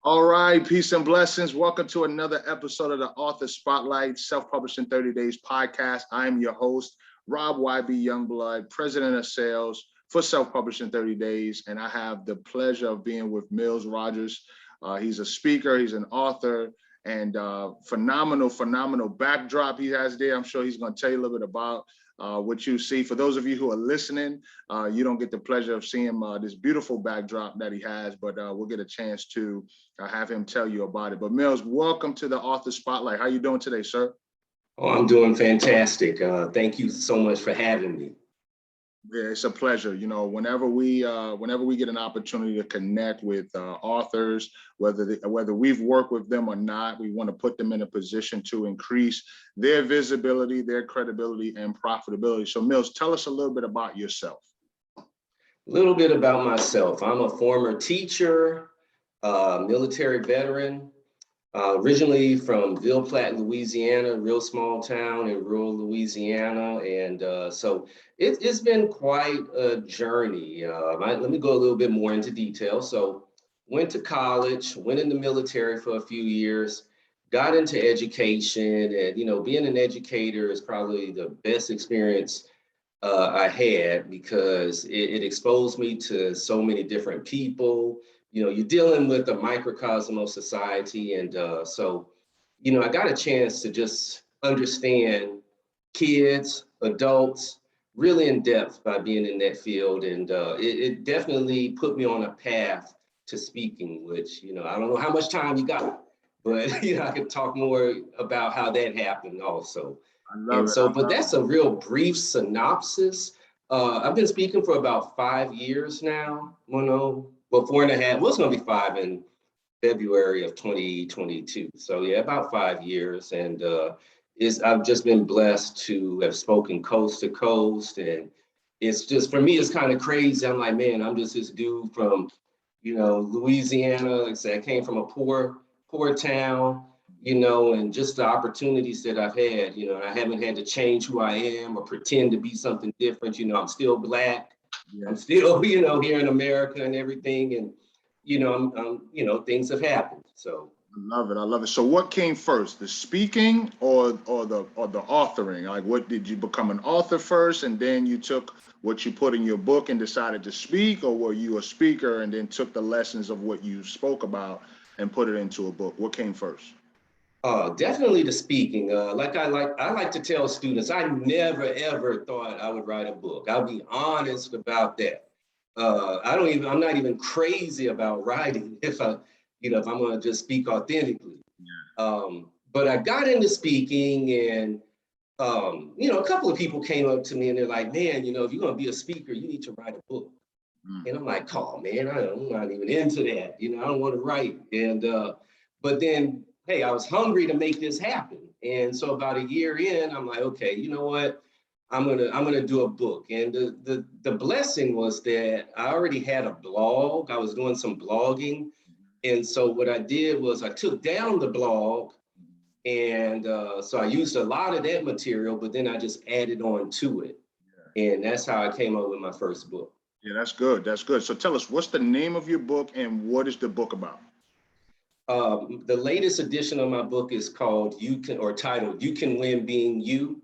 All right, peace and blessings. Welcome to another episode of the Author Spotlight Self-Publishing 30 Days podcast. I'm your host, Rob YB Youngblood, President of Sales for Self-Publishing 30 Days. And I have the pleasure of being with Mills Rodgers. He's a speaker, he's an author, and phenomenal backdrop he has there. I'm sure he's going to tell you a little bit about what you see. For those of you who are listening, you don't get the pleasure of seeing this beautiful backdrop that he has, but we'll get a chance to have him tell you about it. But Mills, welcome to the Author Spotlight. How you doing today, sir? Oh, I'm doing fantastic. Thank you so much for having me. Yeah, it's a pleasure. You know, whenever we get an opportunity to connect with authors, whether we've worked with them or not, we want to put them in a position to increase their visibility, their credibility, and profitability. So, Mills, tell us a little bit about yourself. A little bit about myself. I'm a former teacher, military veteran, originally from Ville Platte, Louisiana, real small town in rural Louisiana. And so it's been quite a journey. Let me go a little bit more into detail. So went to college, went in the military for a few years, got into education. And, you know, being an educator is probably the best experience I had because it exposed me to so many different people. You know, you're dealing with a microcosm of society. And so, you know, I got a chance to just understand kids, adults, really in depth by being in that field. And it definitely put me on a path to speaking, which, you know, I don't know how much time you got, but, you know, I could talk more about how that happened also. But that's a real brief synopsis. I've been speaking for about 5 years now, you know. Well, 4.5, well, it's going to be 5 in February of 2022. So yeah, about 5 years. And I've just been blessed to have spoken coast to coast. And it's just, for me, it's kind of crazy. I'm like, man, I'm just this dude from, you know, Louisiana. Like I said, I came from a poor town, you know, and just the opportunities that I've had, you know, I haven't had to change who I am or pretend to be something different. You know, I'm still Black. Yeah. I'm still, you know, here in America and everything. And, you know, you know, things have happened. So I love it. So what came first, the speaking or the authoring? Like, what did you become an author first and then you took what you put in your book and decided to speak, or were you a speaker and then took the lessons of what you spoke about and put it into a book? What came first? Definitely the speaking. I like to tell students, I never ever thought I would write a book. I'll be honest about that. I'm not even crazy about writing if I'm going to just speak authentically. Yeah. But I got into speaking, and you know, a couple of people came up to me and they're like, man, you know, if you're going to be a speaker, you need to write a book. And I'm like, oh man, I'm not even into that. You know, I don't want to write. And but then, hey, I was hungry to make this happen. And so about a year in, I'm like, okay, you know what? I'm gonna do a book. And the blessing was that I already had a blog. I was doing some blogging. And so what I did was I took down the blog, and so I used a lot of that material, but then I just added on to it. And that's how I came up with my first book. Yeah, that's good. That's good. So tell us, what's the name of your book and what is the book about? The latest edition of my book is called titled You Can Win Being You.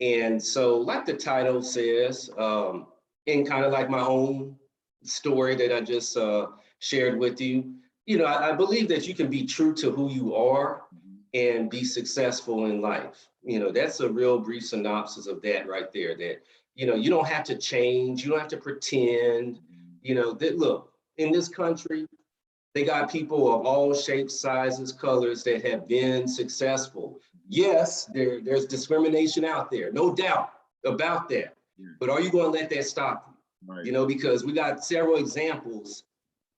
And so like the title says, and kind of like my own story that I just shared with you, you know, I believe that you can be true to who you are and be successful in life. You know, that's a real brief synopsis of that right there, that, you know, you don't have to change, you don't have to pretend, you know, that look, in this country, they got people of all shapes, sizes, colors that have been successful. Yes, there's discrimination out there, no doubt about that. Yeah. But are you going to let that stop you? Right. You know, because we got several examples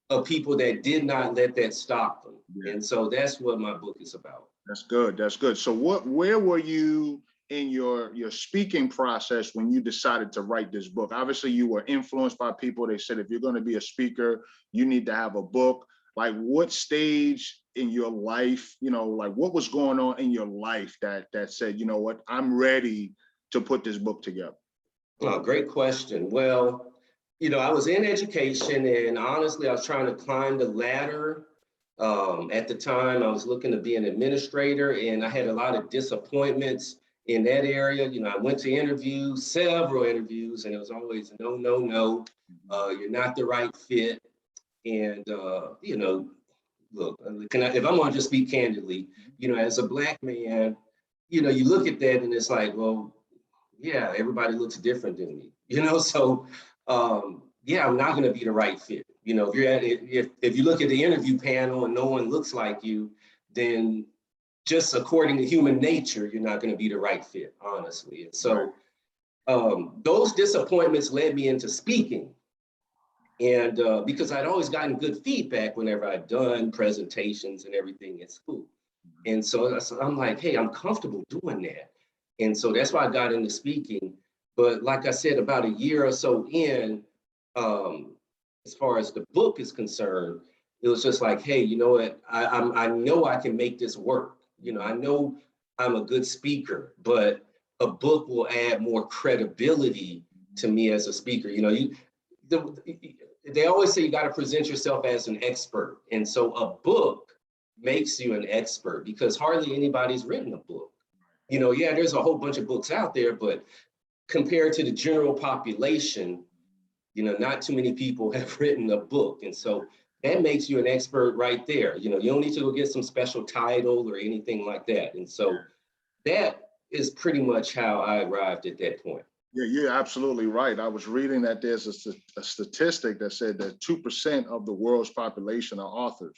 of people that did not let that stop them. Yeah. And so that's what my book is about. That's good. That's good. So where were you in your speaking process when you decided to write this book? Obviously, you were influenced by people. They said, if you're going to be a speaker, you need to have a book. Like, what stage in your life, you know, like what was going on in your life that said, you know what, I'm ready to put this book together? Oh, great question. Well, you know, I was in education, and honestly, I was trying to climb the ladder At the time, I was looking to be an administrator, and I had a lot of disappointments in that area. You know, I went to interviews, several interviews, and it was always no, no, no. You're not the right fit. And, you know, look, if I'm gonna just speak candidly, you know, as a Black man, you know, you look at that and it's like, well, yeah, everybody looks different than me, you know? So, yeah, I'm not gonna be the right fit. You know, if you're at it, if you look at the interview panel and no one looks like you, then just according to human nature, you're not gonna be the right fit, honestly. And so those disappointments led me into speaking. And because I'd always gotten good feedback whenever I'd done presentations and everything at school. And so I'm like, hey, I'm comfortable doing that. And so that's why I got into speaking. But like I said, about a year or so in, as far as the book is concerned, it was just like, hey, you know what? I know I can make this work. You know, I know I'm a good speaker, but a book will add more credibility to me as a speaker. You know, they always say you got to present yourself as an expert. And so a book makes you an expert because hardly anybody's written a book. You know, yeah, there's a whole bunch of books out there, but compared to the general population, you know, not too many people have written a book. And so that makes you an expert right there. You know, you don't need to go get some special title or anything like that. And so that is pretty much how I arrived at that point. Yeah, you're absolutely right. I was reading that there's a statistic that said that 2% of the world's population are authors.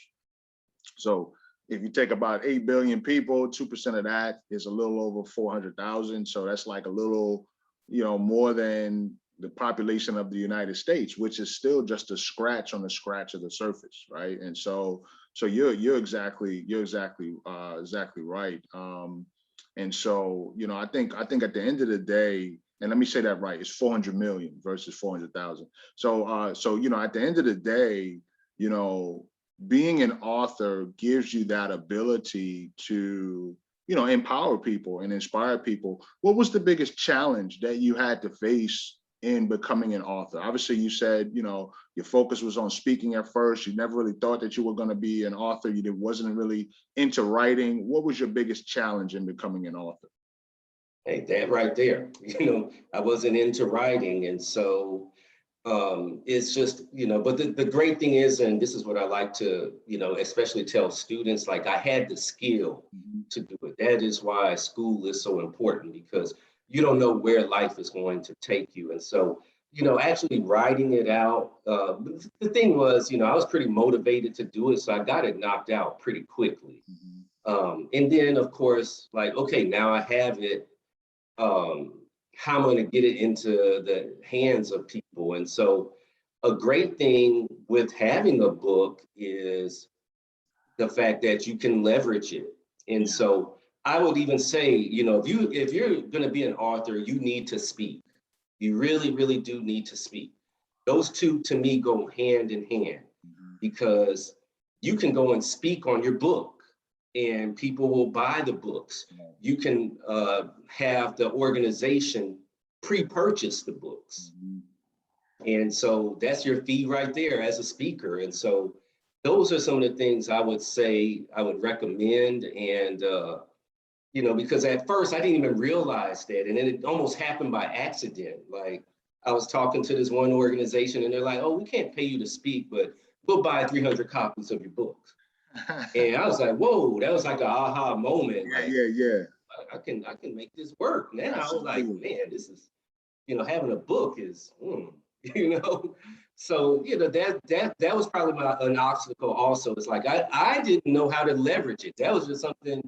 So if you take about 8 billion people, 2% of that is a little over 400,000. So that's like a little, you know, more than the population of the United States, which is still just a scratch on the scratch of the surface, right? And so you're exactly right. And so, you know, I think at the end of the day, and let me say that right, it's 400 million versus 400,000. So, you know, at the end of the day, you know, being an author gives you that ability to, you know, empower people and inspire people. What was the biggest challenge that you had to face in becoming an author? Obviously, you said, you know, your focus was on speaking at first. You never really thought that you were going to be an author. You wasn't really into writing. What was your biggest challenge in becoming an author? Hey, that right there, you know, I wasn't into writing. And so it's just, you know, but the great thing is, and this is what I like to, you know, especially tell students, like I had the skill to do it. That is why school is so important, because you don't know where life is going to take you. And so, you know, actually writing it out, the thing was, you know, I was pretty motivated to do it. So I got it knocked out pretty quickly. And then of course, like, okay, now I have it. How I'm going to get it into the hands of people. And so a great thing with having a book is the fact that you can leverage it. And so I would even say, you know, if you're going to be an author, you need to speak. You really, really do need to speak. Those two to me go hand in hand, because you can go and speak on your book and people will buy the books. You can have the organization pre-purchase the books. And so that's your fee right there as a speaker. And so those are some of the things I would say I would recommend. And, you know, because at first I didn't even realize that. And then it almost happened by accident. Like I was talking to this one organization and they're like, oh, we can't pay you to speak, but we'll buy 300 copies of your books. And I was like, whoa, that was like an aha moment. Yeah. I can make this work. Now I was like, man, this is, you know, having a book is, you know. So, you know, that was probably an obstacle also. It's like, I didn't know how to leverage it. That was just something,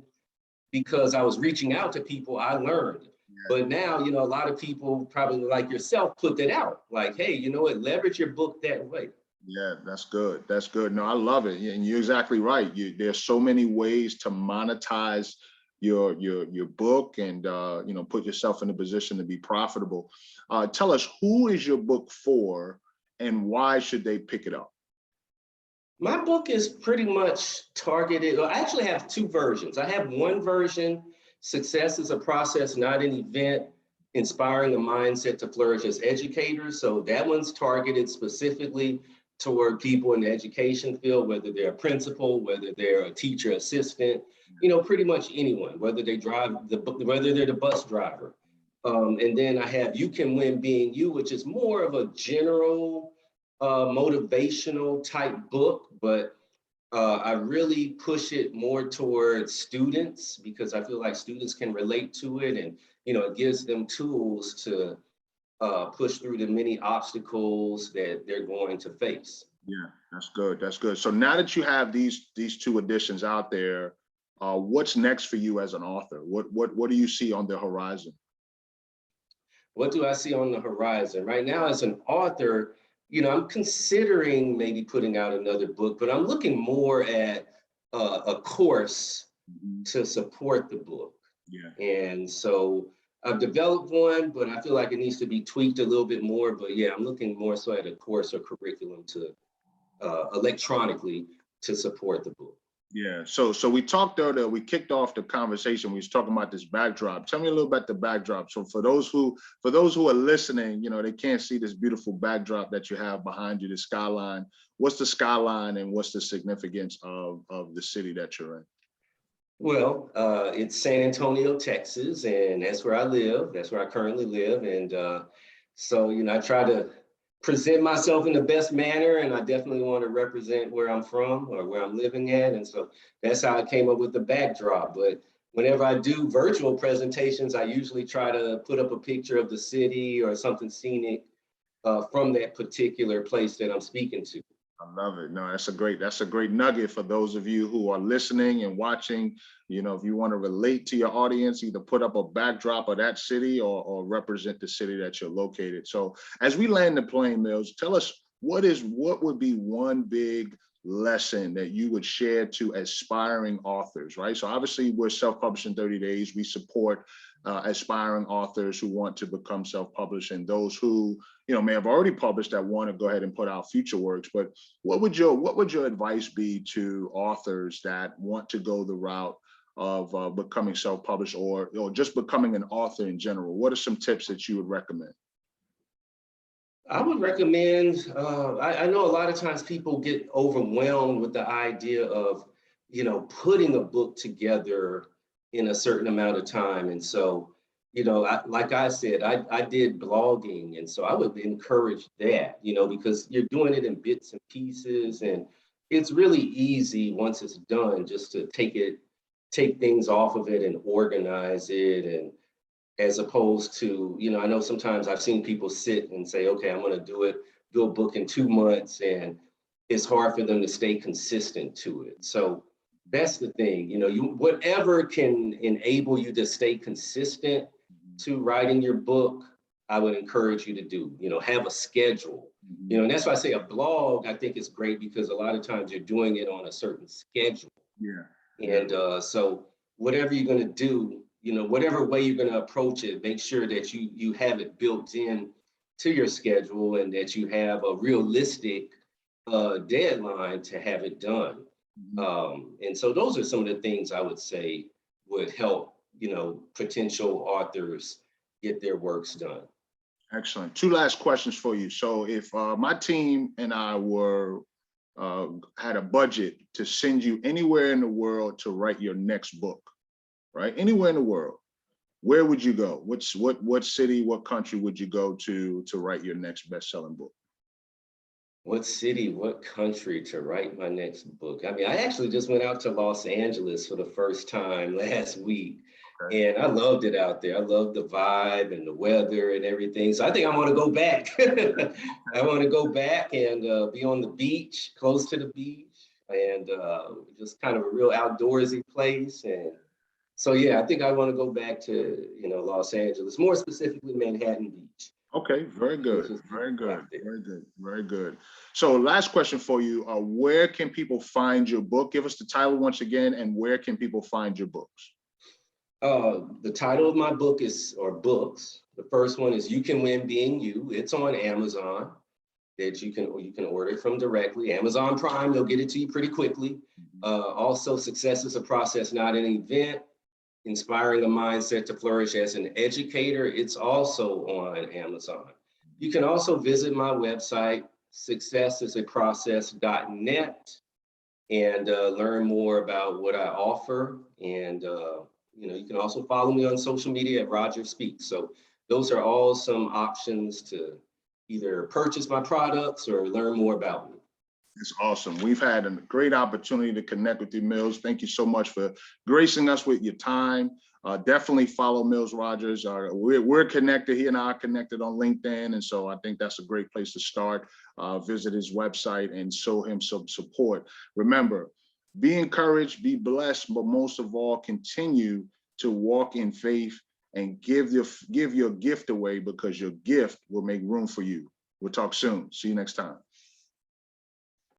because I was reaching out to people, I learned. But now, you know, a lot of people probably like yourself put that out. Like, hey, you know what, leverage your book that way. Yeah, that's good. That's good. No, I love it. And you're exactly right. There's so many ways to monetize your book and you know, put yourself in a position to be profitable. Tell us, who is your book for and why should they pick it up? My book is pretty much targeted. Well, I actually have two versions. I have one version, Success is a Process, Not an Event, Inspiring a Mindset to Flourish as Educators. So that one's targeted specifically toward people in the education field, whether they're a principal, whether they're a teacher assistant, pretty much anyone, whether they whether they're the bus driver. And then I have You Can Win Being You, which is more of a general motivational type book, but I really push it more towards students because I feel like students can relate to it, and it gives them tools to push through the many obstacles that they're going to face. Yeah, that's good. That's good. So now that you have these two editions out there, what's next for you as an author? What do you see on the horizon? What do I see on the horizon? Right now, as an author, I'm considering maybe putting out another book, but I'm looking more at a course to support the book. Yeah. And so I've developed one, but I feel like it needs to be tweaked a little bit more. But yeah, I'm looking more so at a course or curriculum to electronically to support the book. Yeah, so we talked earlier, we kicked off the conversation, we was talking about this backdrop. Tell me a little about the backdrop. So for those who are listening, they can't see this beautiful backdrop that you have behind you, the skyline. What's the skyline and what's the significance of the city that you're in? Well, it's San Antonio, Texas, and that's where I live. That's where I currently live. And so, I try to present myself in the best manner, and I definitely want to represent where I'm from or where I'm living at. And so that's how I came up with the backdrop. But whenever I do virtual presentations, I usually try to put up a picture of the city or something scenic from that particular place that I'm speaking to. I love it. No, that's a great nugget for those of you who are listening and watching. If you want to relate to your audience, either put up a backdrop of that city or represent the city that you're located. So as we land the plane, Mills, tell us what would be one big lesson that you would share to aspiring authors, right? So obviously we're self-published in 30 days. We support aspiring authors who want to become self-published and those who may have already published that want to go ahead and put out future works. But what would your advice be to authors that want to go the route of becoming self-published or just becoming an author in general? What are some tips that you would recommend? I would recommend, I know a lot of times people get overwhelmed with the idea of, putting a book together in a certain amount of time. And so, like I said, I did blogging. And so I would encourage that, because you're doing it in bits and pieces. And it's really easy once it's done just to take things off of it and organize it. And as opposed to, I know sometimes I've seen people sit and say, okay, I'm going to do a book in 2 months, and it's hard for them to stay consistent to it. So that's the thing, whatever can enable you to stay consistent to writing your book, I would encourage you to do, have a schedule, and that's why I say a blog, I think is great because a lot of times you're doing it on a certain schedule. Yeah. And so whatever you're going to do, whatever way you're going to approach it, make sure that you have it built in to your schedule and that you have a realistic deadline to have it done. And so those are some of the things I would say would help, potential authors get their works done. Excellent. 2 last questions for you. So if my team and I had a budget to send you anywhere in the world to write your next book, right? Anywhere in the world, where would you go? What city, what country would you go to write your next best-selling book? What city, what country to write my next book? I mean, I actually just went out to Los Angeles for the first time last week. Okay. And I loved it out there. I loved the vibe and the weather and everything. So I think I want to go back. I want to go back and be on the beach, close to the beach, and just kind of a real outdoorsy place. And so, yeah, I think I want to go back to, Los Angeles, more specifically Manhattan Beach. Okay, very good, very good, very good, very good. So last question for you, where can people find your book? Give us the title once again, and where can people find your books? The title of my book books. The first one is You Can Win Being You. It's on Amazon that you can order it from directly. Amazon Prime, they'll get it to you pretty quickly. Also, Success is a Process, Not an Event. Inspiring a Mindset to Flourish as an Educator. It's also on Amazon. You can also visit my website, successisaprocess.net and learn more about what I offer. And you can also follow me on social media at Rodgers Speaks. So those are all some options to either purchase my products or learn more about me. It's awesome. We've had a great opportunity to connect with you, Mills. Thank you so much for gracing us with your time. Definitely follow Mills Rodgers. We're connected. He and I are connected on LinkedIn. And so I think that's a great place to start. Visit his website and show him some support. Remember, be encouraged, be blessed, but most of all, continue to walk in faith and give your gift away, because your gift will make room for you. We'll talk soon. See you next time.